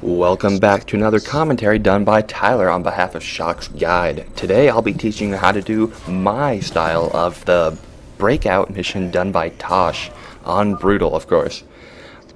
Welcome back to another commentary done by Tyler on behalf of Shock's Guide. Today I'll be teaching you how to do my style of the breakout mission done by Tosh on Brutal, of course.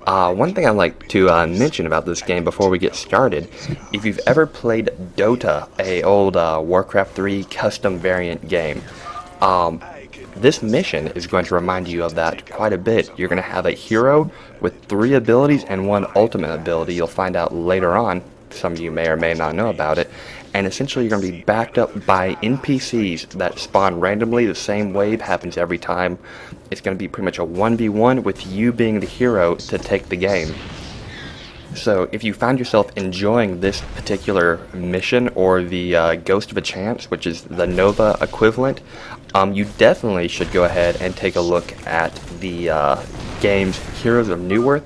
One thing I'd like to mention about this game before we get started, if you've ever played Dota, a old Warcraft 3 custom variant game, this mission is going to remind you of that quite a bit. You're going to have a hero with 3 abilities and 1 ultimate ability. You'll find out later on. Some of you may or may not know about it. And essentially you're going to be backed up by NPCs that spawn randomly. The same wave happens every time. It's going to be pretty much a 1v1 with you being the hero to take the game. So if you find yourself enjoying this particular mission, or the Ghost of a Chance, which is the Nova equivalent, you definitely should go ahead and take a look at the games Heroes of Newerth,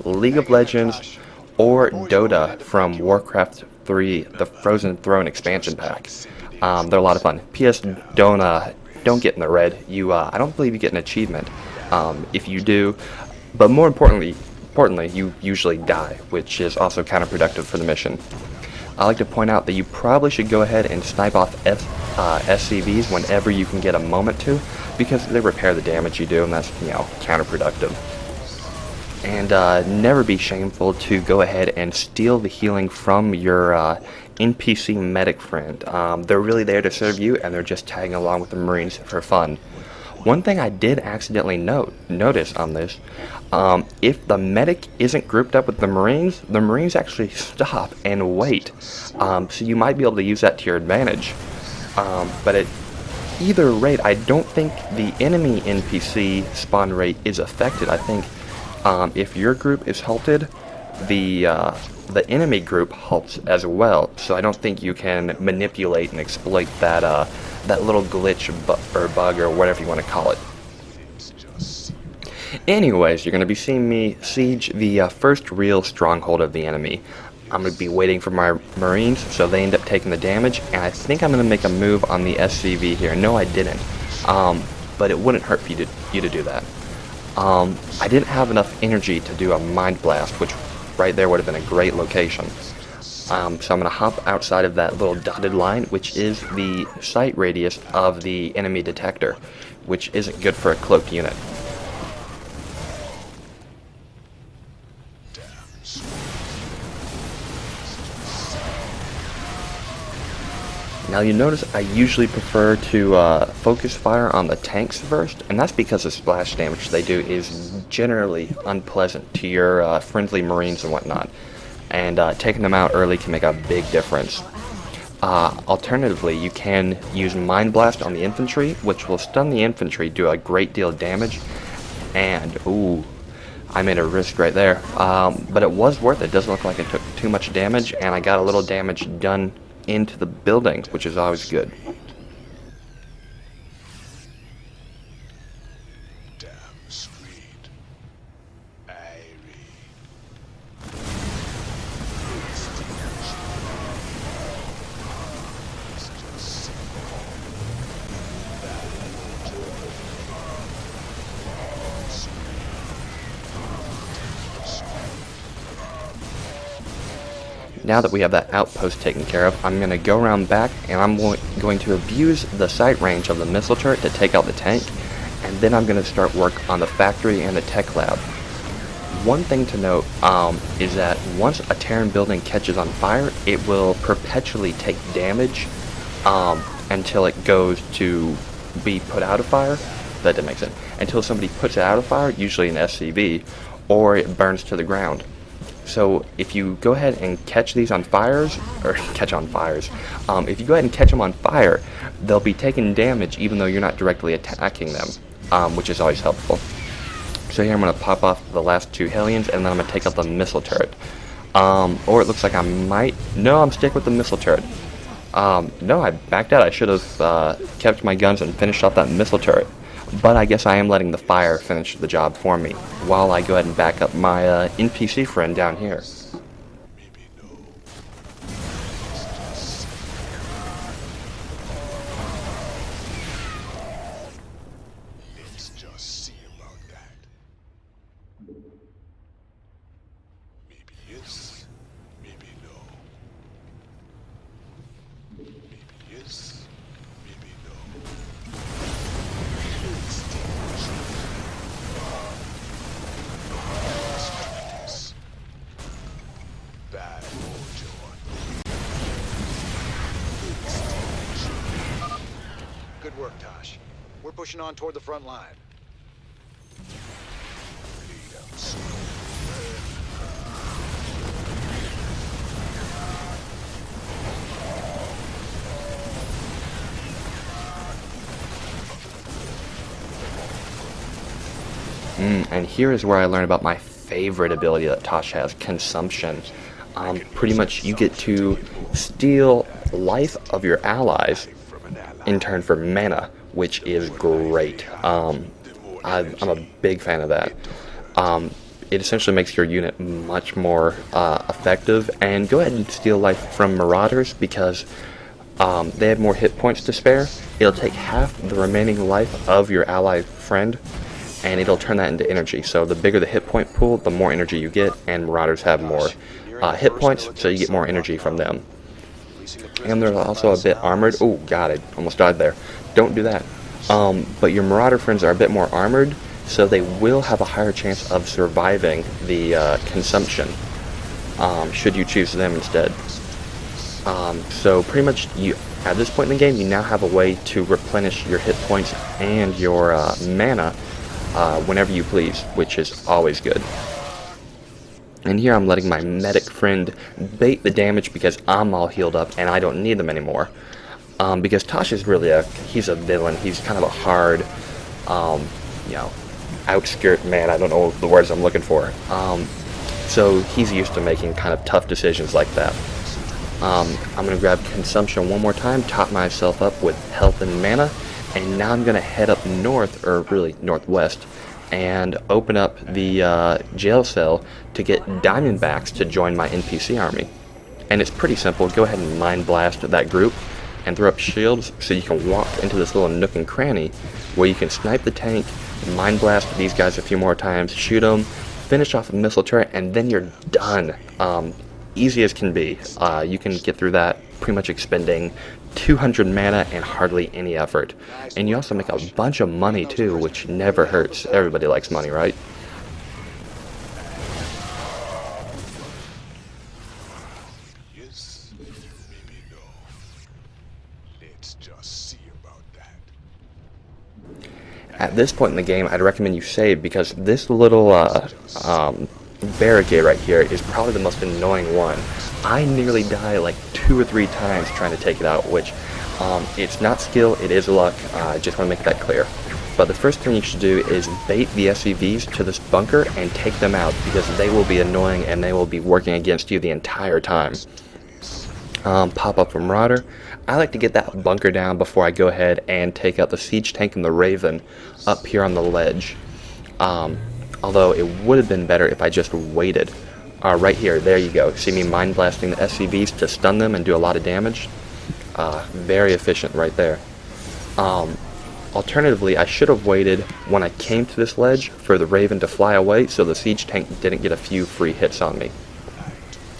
League of Legends, or Dota from Warcraft 3, the Frozen Throne expansion pack. They're a lot of fun. P.S. Don't get in the red. I don't believe you get an achievement. If you do, but more importantly, you usually die, which is also counterproductive for the mission. I like to point out that you probably should go ahead and snipe off SCVs whenever you can get a moment to, because they repair the damage you do, and that's, counterproductive. And never be shameful to go ahead and steal the healing from your NPC medic friend. They're really there to serve you, and they're just tagging along with the Marines for fun. One thing I did accidentally notice on this, if the medic isn't grouped up with the Marines actually stop and wait. So you might be able to use that to your advantage. But at either rate, I don't think the enemy NPC spawn rate is affected. I think if your group is halted, the enemy group halts as well. So I don't think you can manipulate and exploit that little glitch or bug or whatever you want to call it. Anyways, you're going to be seeing me siege the first real stronghold of the enemy. I'm going to be waiting for my Marines, so they end up taking the damage, and I think I'm going to make a move on the SCV here. No, I didn't, but it wouldn't hurt for you to do that. I didn't have enough energy to do a Mind Blast, which right there would have been a great location. So I'm going to hop outside of that little dotted line, which is the sight radius of the enemy detector, which isn't good for a cloaked unit. Now you notice I usually prefer to focus fire on the tanks first, and that's because the splash damage they do is generally unpleasant to your friendly Marines and whatnot. And taking them out early can make a big difference. Alternatively, you can use Mind Blast on the infantry, which will stun the infantry, do a great deal of damage, and ooh, I made a risk right there. But it was worth it. It doesn't look like it took too much damage, and I got a little damage done into the building, which is always good. Now that we have that outpost taken care of, I'm going to go around back, and I'm going to abuse the sight range of the missile turret to take out the tank, and then I'm going to start work on the factory and the tech lab. One thing to note is that once a Terran building catches on fire, it will perpetually take damage until it goes to be put out of fire. That didn't make sense. Until somebody puts it out of fire, usually an SCV, or it burns to the ground. So if you go ahead and catch these on fires, if you go ahead and catch them on fire, they'll be taking damage even though you're not directly attacking them, which is always helpful. So here I'm going to pop off the last 2 Hellions, and then I'm going to take out the missile turret. Or it looks like I might... No, I'm sticking with the missile turret. No, I backed out. I should have kept my guns and finished off that missile turret. But I guess I am letting the fire finish the job for me, while I go ahead and back up my NPC friend down here. pushing on toward the front line. And here is where I learned about my favorite ability that Tosh has, Consumption. Pretty much you get to steal life of your allies in turn for mana, which is great. I'm a big fan of that. It essentially makes your unit much more effective. And go ahead and steal life from Marauders because they have more hit points to spare. It'll take half the remaining life of your ally friend, and it'll turn that into energy. So the bigger the hit point pool, the more energy you get, and Marauders have more hit points, so you get more energy from them. And they're also a bit armored. Oh god, I almost died there. Don't do that. But your Marauder friends are a bit more armored, so they will have a higher chance of surviving the consumption, should you choose them instead. So pretty much, at this point in the game, you now have a way to replenish your hit points and your mana whenever you please, which is always good. And here I'm letting my medic friend bait the damage because I'm all healed up and I don't need them anymore. Because Tosh is really he's a villain. He's kind of a hard, outskirt man. I don't know the words I'm looking for. So he's used to making kind of tough decisions like that. I'm going to grab Consumption one more time, top myself up with health and mana, and now I'm going to head up north, or really northwest, and open up the jail cell to get Diamondbacks to join my NPC army. And it's pretty simple. Go ahead and Mind Blast that group and throw up shields so you can walk into this little nook and cranny where you can snipe the tank, Mind Blast these guys a few more times, shoot them, finish off a missile turret, and then you're done. Easy as can be. You can get through that pretty much expending 200 mana and hardly any effort. And you also make a bunch of money too, which never hurts. Everybody likes money, right? Yes, maybe no. Let's just see about that. At this point in the game, I'd recommend you save because this little barricade right here is probably the most annoying one. I nearly die like 2 or 3 times trying to take it out, which it's not skill, it is luck. I just want to make that clear. But the first thing you should do is bait the SCVs to this bunker and take them out because they will be annoying and they will be working against you the entire time. Pop up from Marauder. I like to get that bunker down before I go ahead and take out the Siege Tank and the Raven up here on the ledge. Although it would have been better if I just waited. Right here, there you go. See me Mind Blasting the SCVs to stun them and do a lot of damage? Very efficient right there. Alternatively, I should have waited when I came to this ledge for the Raven to fly away so the Siege Tank didn't get a few free hits on me.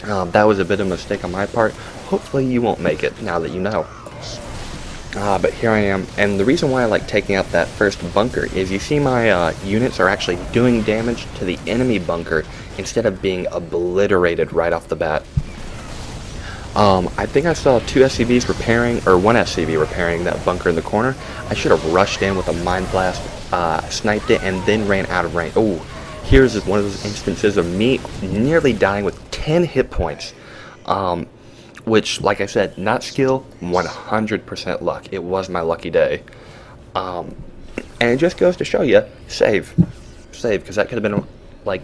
That was a bit of a mistake on my part. Hopefully you won't make it now that you know. But here I am, and the reason why I like taking out that first bunker is you see my units are actually doing damage to the enemy bunker instead of being obliterated right off the bat. I think I saw 2 SCVs repairing, or 1 SCV repairing that bunker in the corner. I should have rushed in with a Mind Blast, sniped it, and then ran out of range. Oh, here's one of those instances of me nearly dying with 10 hit points. Which, like I said, not skill, 100% luck. It was my lucky day. And it just goes to show you, save. Save, because that could have been, like,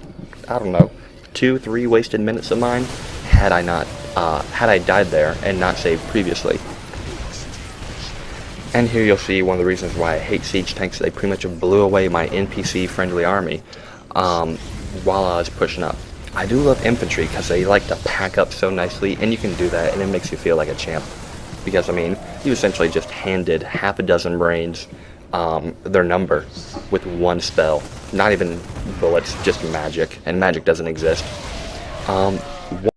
I don't know, 2-3 wasted minutes of mine had I not, had I died there and not saved previously. And here you'll see one of the reasons why I hate Siege Tanks. They pretty much blew away my NPC-friendly army while I was pushing up. I do love infantry because they like to pack up so nicely, and you can do that, and it makes you feel like a champ. Because, I mean, you essentially just handed half a dozen Marines their number with one spell. Not even bullets, just magic, and magic doesn't exist.